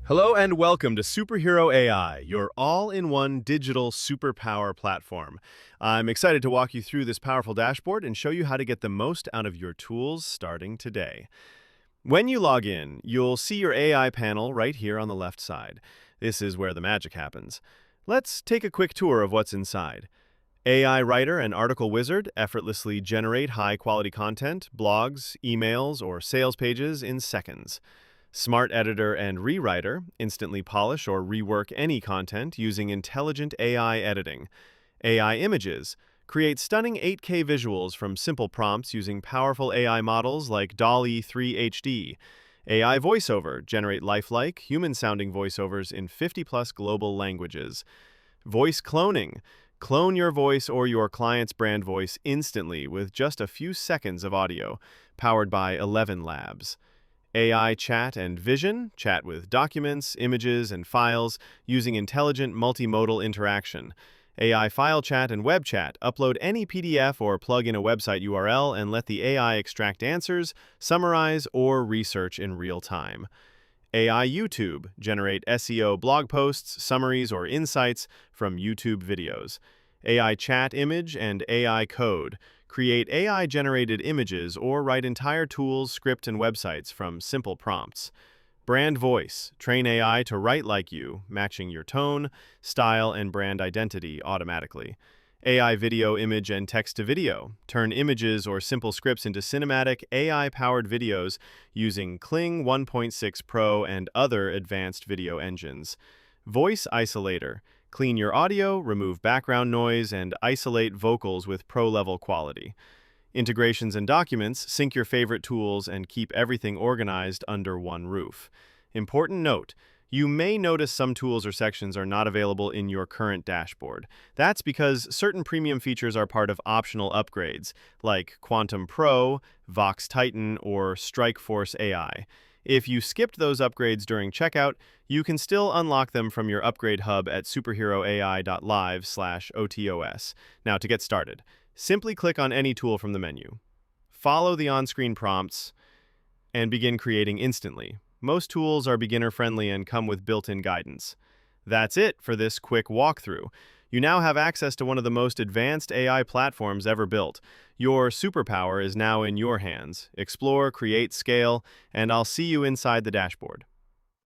Hello and welcome to SuperHero AI, your all-in-one digital superpower platform. I'm excited to walk you through this powerful dashboard and show you how to get the most out of your tools starting today. When you log in, you'll see your AI panel right here on the left side. This is where the magic happens. Let's take a quick tour of what's inside. AI Writer and Article Wizard effortlessly generate high-quality content, blogs, emails, or sales pages in seconds. Smart Editor and Rewriter instantly polish or rework any content using intelligent AI editing. AI Images create stunning 8K visuals from simple prompts using powerful AI models like DALL-E 3 HD. AI Voiceover generate lifelike, human-sounding voiceovers in 50-plus global languages. Voice cloning. Clone your voice or your client's brand voice instantly with just a few seconds of audio, powered by 11 Labs. AI Chat and Vision chat with documents, images, and files using intelligent multimodal interaction. AI File Chat and Web Chat upload any PDF or plug in a website URL and let the AI extract answers, summarize, or research in real time. AI YouTube generate SEO blog posts, summaries, or insights from YouTube videos. AI Chat Image and AI Code create AI-generated images or write entire tools, script, and websites from simple prompts. Brand Voice train AI to write like you, matching your tone, style, and brand identity automatically. AI Video Image and Text-to-Video turn images or simple scripts into cinematic, AI-powered videos using Kling 1.6 Pro and other advanced video engines. Voice Isolator clean your audio, remove background noise, and isolate vocals with pro-level quality. Integrations and Documents sync your favorite tools and keep everything organized under one roof. Important note, you may notice some tools or sections are not available in your current dashboard. That's because certain premium features are part of optional upgrades, like Quantum Pro, Vox Titan, or Strikeforce AI. If you skipped those upgrades during checkout, you can still unlock them from your upgrade hub at superheroai.live/OTOS. Now, to get started, simply click on any tool from the menu. Follow the on-screen prompts and begin creating instantly. Most tools are beginner-friendly and come with built-in guidance. That's it for this quick walkthrough. You now have access to one of the most advanced AI platforms ever built. Your superpower is now in your hands. Explore, create, scale, and I'll see you inside the dashboard.